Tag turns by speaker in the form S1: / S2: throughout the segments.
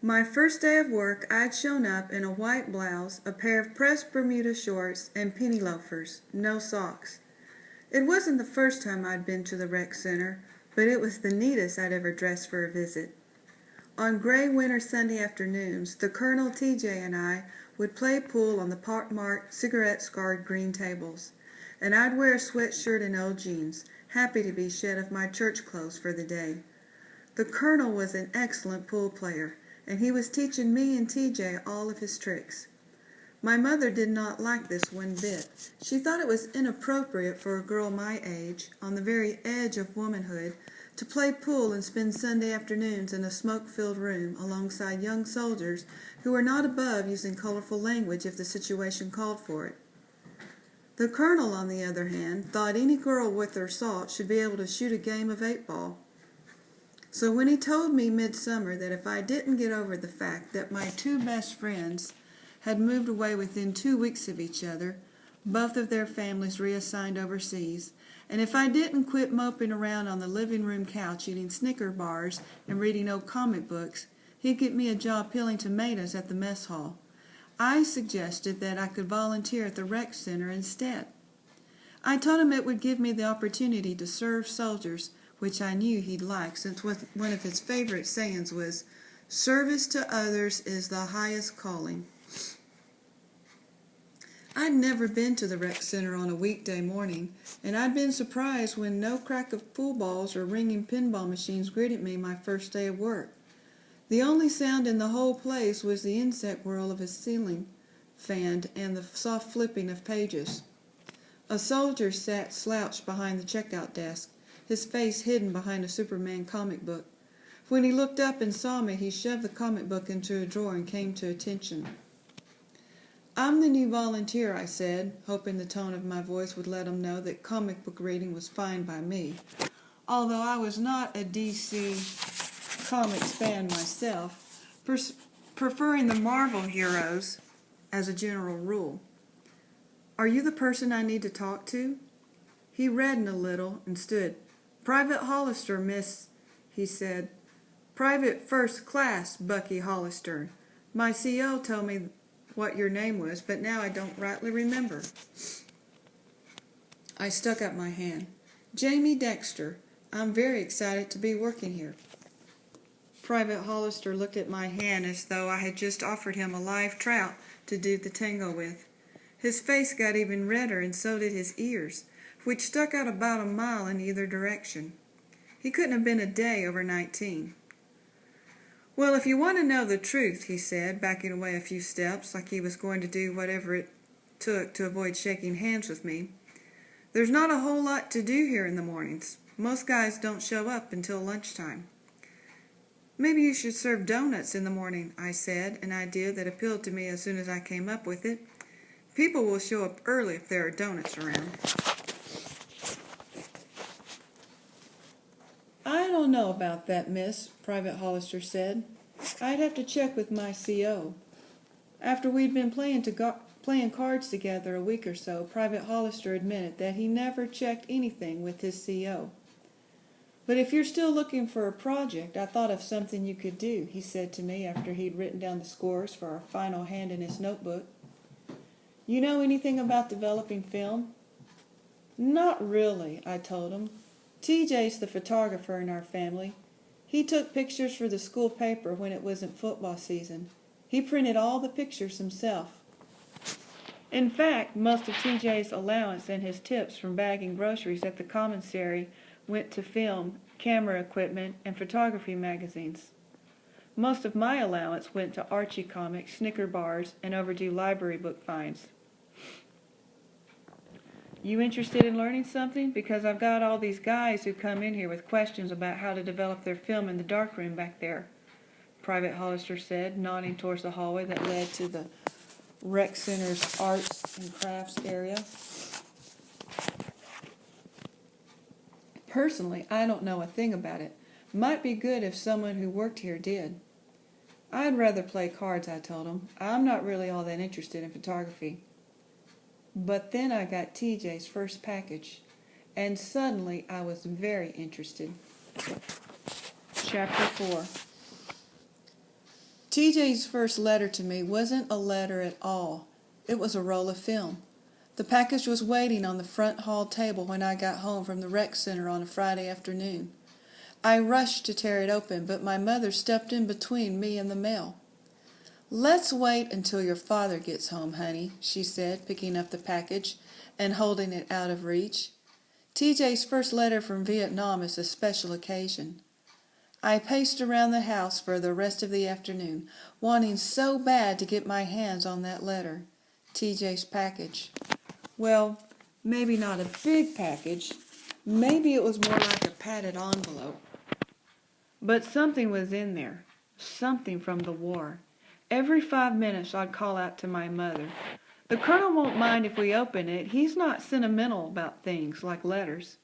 S1: My first day of work, I'd shown up in a white blouse, a pair of pressed Bermuda shorts, and penny loafers, no socks. It wasn't the first time I'd been to the rec center, but it was the neatest I'd ever dressed for a visit. On gray winter Sunday afternoons, the Colonel, TJ, and I would play pool on the pockmarked, cigarette-scarred green tables, and I'd wear a sweatshirt and old jeans, happy to be shed of my church clothes for the day. The Colonel was an excellent pool player, and he was teaching me and TJ all of his tricks. My mother did not like this one bit. She thought it was inappropriate for a girl my age, on the very edge of womanhood, to play pool and spend Sunday afternoons in a smoke-filled room alongside young soldiers who were not above using colorful language if the situation called for it. The Colonel, on the other hand, thought any girl worth her salt should be able to shoot a game of 8-ball. So when he told me midsummer that if I didn't get over the fact that my two best friends had moved away within 2 weeks of each other, both of their families reassigned overseas, and if I didn't quit moping around on the living room couch eating Snicker bars and reading old comic books, he'd get me a job peeling tomatoes at the mess hall. I suggested that I could volunteer at the rec center instead. I told him it would give me the opportunity to serve soldiers, which I knew he'd like, since one of his favorite sayings was, "Service to others is the highest calling." I'd never been to the rec center on a weekday morning, and I'd been surprised when no crack of pool balls or ringing pinball machines greeted me my first day of work. The only sound in the whole place was the insect whirl of a ceiling fan and the soft flipping of pages. A soldier sat slouched behind the checkout desk, his face hidden behind a Superman comic book. When he looked up and saw me, he shoved the comic book into a drawer and came to attention. "I'm the new volunteer," I said, hoping the tone of my voice would let him know that comic book reading was fine by me, although I was not a DC Comics fan myself, preferring the Marvel heroes as a general rule. "Are you the person I need to talk to?" He reddened a little and stood. "Private Hollister, miss," he said. "Private First Class Bucky Hollister. My CO told me what your name was, but now I don't rightly remember." I stuck up my hand. "Jamie Dexter. I'm very excited to be working here." Private Hollister looked at my hand as though I had just offered him a live trout to do the tango with. His face got even redder, and so did his ears, which stuck out about a mile in either direction. He couldn't have been a day over 19. "Well, if you want to know the truth," he said, backing away a few steps like he was going to do whatever it took to avoid shaking hands with me, "there's not a whole lot to do here in the mornings. Most guys don't show up until lunchtime." "Maybe you should serve donuts in the morning," I said, an idea that appealed to me as soon as I came up with it. "People will show up early if there are donuts around." "I don't know about that, miss," Private Hollister said. "I'd have to check with my CO." After we'd been playing cards together a week or so, Private Hollister admitted that he never checked anything with his CO. "But if you're still looking for a project, I thought of something you could do," he said to me after he'd written down the scores for our final hand in his notebook. "You know anything about developing film?" "Not really," I told him. "TJ's the photographer in our family. He took pictures for the school paper when it wasn't football season. He printed all the pictures himself. In fact, most of TJ's allowance and his tips from bagging groceries at the commissary went to film, camera equipment, and photography magazines. Most of my allowance went to Archie comics, Snicker bars, and overdue library book finds." "You interested in learning something? Because I've got all these guys who come in here with questions about how to develop their film in the darkroom back there," Private Hollister said, nodding towards the hallway that led to the rec center's arts and crafts area. "Personally, I don't know a thing about it. Might be good if someone who worked here did." "I'd rather play cards," I told him. "I'm not really all that interested in photography." But then I got TJ's first package, and suddenly I was very interested. Chapter 4. TJ's first letter to me wasn't a letter at all. It was a roll of film. The package was waiting on the front hall table when I got home from the rec center on a Friday afternoon. I rushed to tear it open, but my mother stepped in between me and the mail. "Let's wait until your father gets home, honey," she said, picking up the package and holding it out of reach. TJ's first letter from Vietnam is a special occasion. I paced around the house for the rest of the afternoon, wanting so bad to get my hands on that letter, TJ's package. Well, maybe not a big package. Maybe it was more like a padded envelope. But something was in there, something from the war. Every 5 minutes I'd call out to my mother, "The Colonel won't mind if we open it. He's not sentimental about things like letters."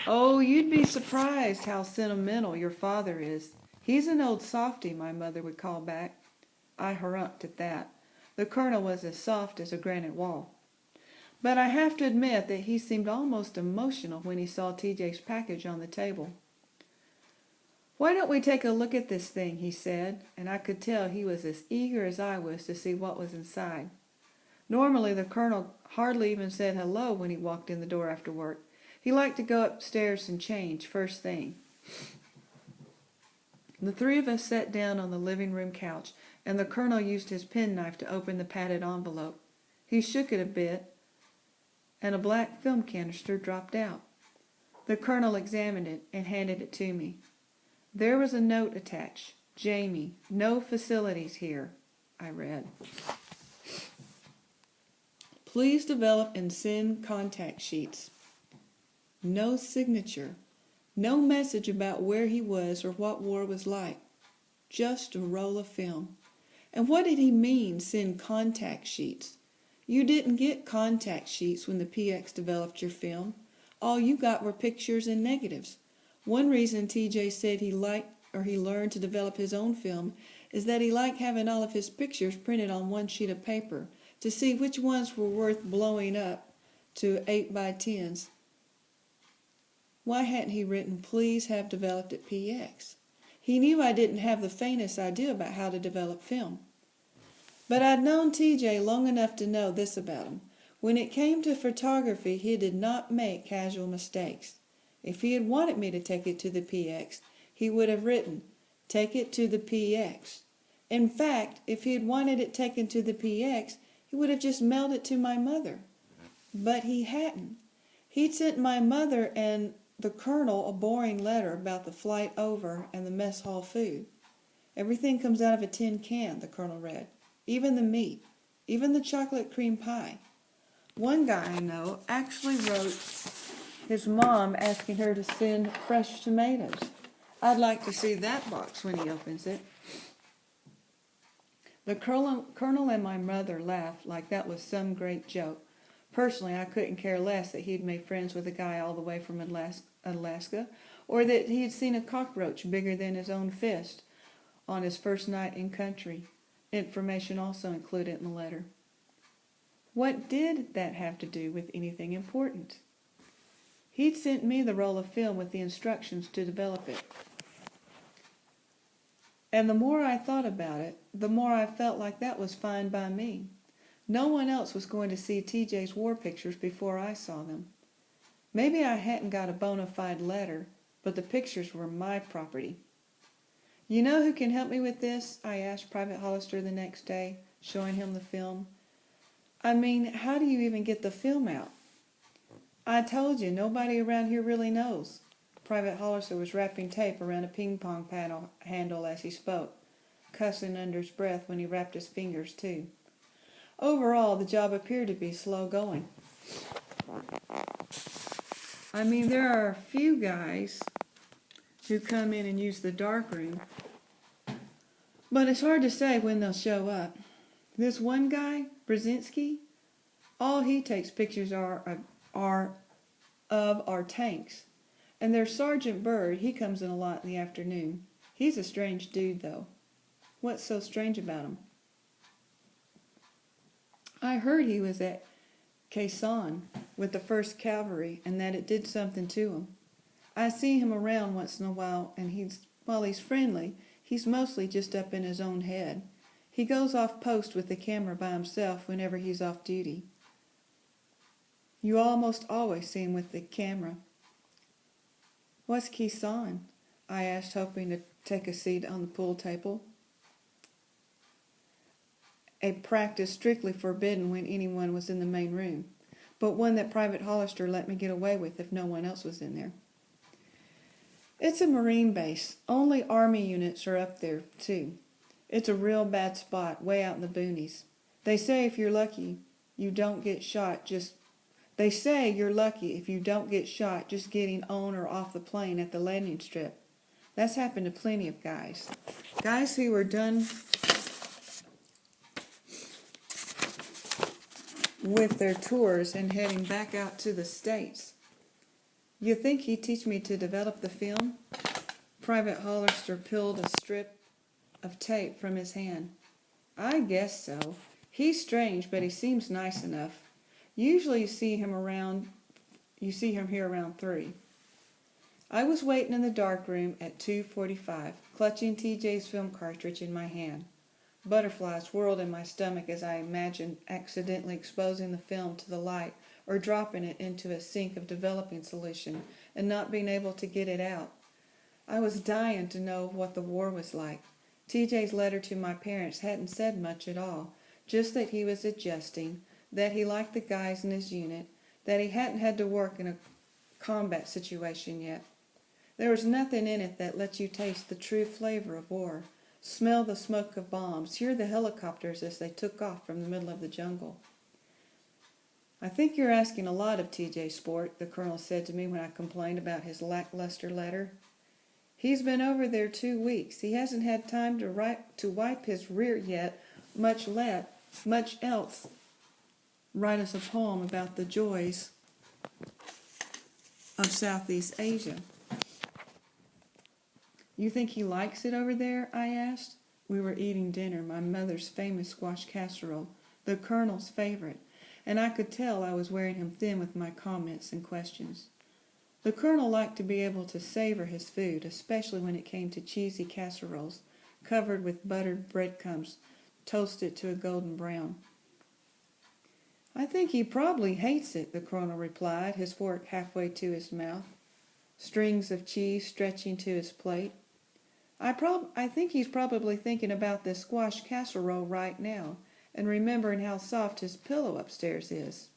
S1: "Oh, you'd be surprised how sentimental your father is. He's an old softy," my mother would call back. I harumphed at that. The Colonel was as soft as a granite wall. But I have to admit that he seemed almost emotional when he saw TJ's package on the table. "Why don't we take a look at this thing?" he said, and I could tell he was as eager as I was to see what was inside. Normally, the Colonel hardly even said hello when he walked in the door after work. He liked to go upstairs and change first thing. The three of us sat down on the living room couch, and the Colonel used his penknife to open the padded envelope. He shook it a bit, and a black film canister dropped out. The Colonel examined it and handed it to me. There was a note attached. "Jamie, no facilities here," I read. "Please develop and send contact sheets." No signature. No message about where he was or what war was like. Just a roll of film. And what did he mean, send contact sheets? You didn't get contact sheets when the PX developed your film. All you got were pictures and negatives. One reason TJ said he learned to develop his own film is that he liked having all of his pictures printed on one sheet of paper to see which ones were worth blowing up to 8x10s. Why hadn't he written, "Please have developed at PX"? He knew I didn't have the faintest idea about how to develop film. But I'd known TJ long enough to know this about him. When it came to photography, he did not make casual mistakes. If he had wanted me to take it to the PX, he would have written, "Take it to the PX." In fact, if he had wanted it taken to the PX, he would have just mailed it to my mother. But he hadn't. He'd sent my mother and the Colonel a boring letter about the flight over and the mess hall food. "Everything comes out of a tin can," the Colonel read. "Even the meat. Even the chocolate cream pie." One guy I know actually wrote his mom asking her to send fresh tomatoes. I'd like to see that box when he opens it. The Colonel and my mother laughed like that was some great joke. Personally, I couldn't care less that he'd made friends with a guy all the way from Alaska, or that he had seen a cockroach bigger than his own fist on his first night in country. Information also included in the letter. What did that have to do with anything important? He'd sent me the roll of film with the instructions to develop it. And the more I thought about it, the more I felt like that was fine by me. No one else was going to see TJ's war pictures before I saw them. Maybe I hadn't got a bona fide letter, but the pictures were my property. "You know who can help me with this?" I asked Private Hollister the next day, showing him the film. "I mean, how do you even get the film out?" "I told you, nobody around here really knows." Private Hollister was wrapping tape around a ping-pong paddle handle as he spoke, cussing under his breath when he wrapped his fingers too. Overall, the job appeared to be slow going. I mean, there are a few guys who come in and use the darkroom, but it's hard to say when they'll show up. This one guy, Brzezinski, all he takes pictures are tanks. And there's Sergeant Bird, he comes in a lot in the afternoon. He's a strange dude, though. What's so strange about him? I heard he was at Quezon with the 1st Cavalry and that it did something to him. I see him around once in a while, and while he's friendly, He's mostly just up in his own head. He goes off post with the camera by himself whenever he's off duty. You almost always see him with the camera. What's Keith on? I asked, hoping to take a seat on the pool table. A practice strictly forbidden when anyone was in the main room, but one that Private Hollister let me get away with if no one else was in there. It's a Marine base. Only Army units are up there, too. It's a real bad spot, way out in the boonies. They say if you're lucky, you don't get shot just... They say you're lucky if you don't get shot just getting on or off the plane at the landing strip. That's happened to plenty of guys. Guys who were done with their tours and heading back out to the States. You think he'd teach me to develop the film? Private Hollister peeled a strip of tape from his hand. I guess so. He's strange, but he seems nice enough. Usually you see him here around 3. I was waiting in the dark room at 2:45, clutching TJ's film cartridge in my hand. Butterflies whirled in my stomach as I imagined accidentally exposing the film to the light or dropping it into a sink of developing solution and not being able to get it out. I was dying to know what the war was like. TJ's letter to my parents hadn't said much at all, just that he was adjusting, that he liked the guys in his unit, that he hadn't had to work in a combat situation yet. There was nothing in it that lets you taste the true flavor of war, smell the smoke of bombs, hear the helicopters as they took off from the middle of the jungle. I think you're asking a lot of TJ Sport, the colonel said to me when I complained about his lackluster letter. He's been over there 2 weeks. He hasn't had time to wipe his rear yet, much else. Write us a poem about the joys of Southeast Asia. You think he likes it over there? I asked. We were eating dinner, my mother's famous squash casserole, the colonel's favorite, and I could tell I was wearing him thin with my comments and questions. The colonel liked to be able to savor his food, especially when it came to cheesy casseroles, covered with buttered breadcrumbs, toasted to a golden brown. I think he probably hates it, the colonel replied, his fork halfway to his mouth, strings of cheese stretching to his plate. I think he's probably thinking about this squash casserole right now and remembering how soft his pillow upstairs is.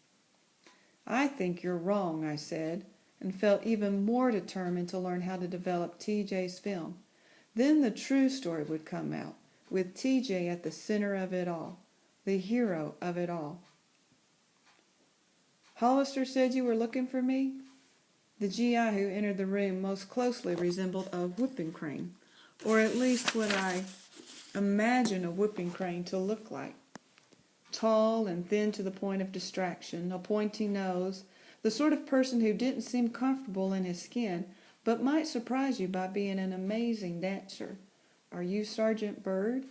S1: I think you're wrong, I said, and felt even more determined to learn how to develop TJ's film. Then the true story would come out, with TJ at the center of it all, the hero of it all. Hollister said you were looking for me? The GI who entered the room most closely resembled a whooping crane, or at least what I imagine a whooping crane to look like. Tall and thin to the point of distraction, a pointy nose, the sort of person who didn't seem comfortable in his skin, but might surprise you by being an amazing dancer. Are you Sergeant Byrd?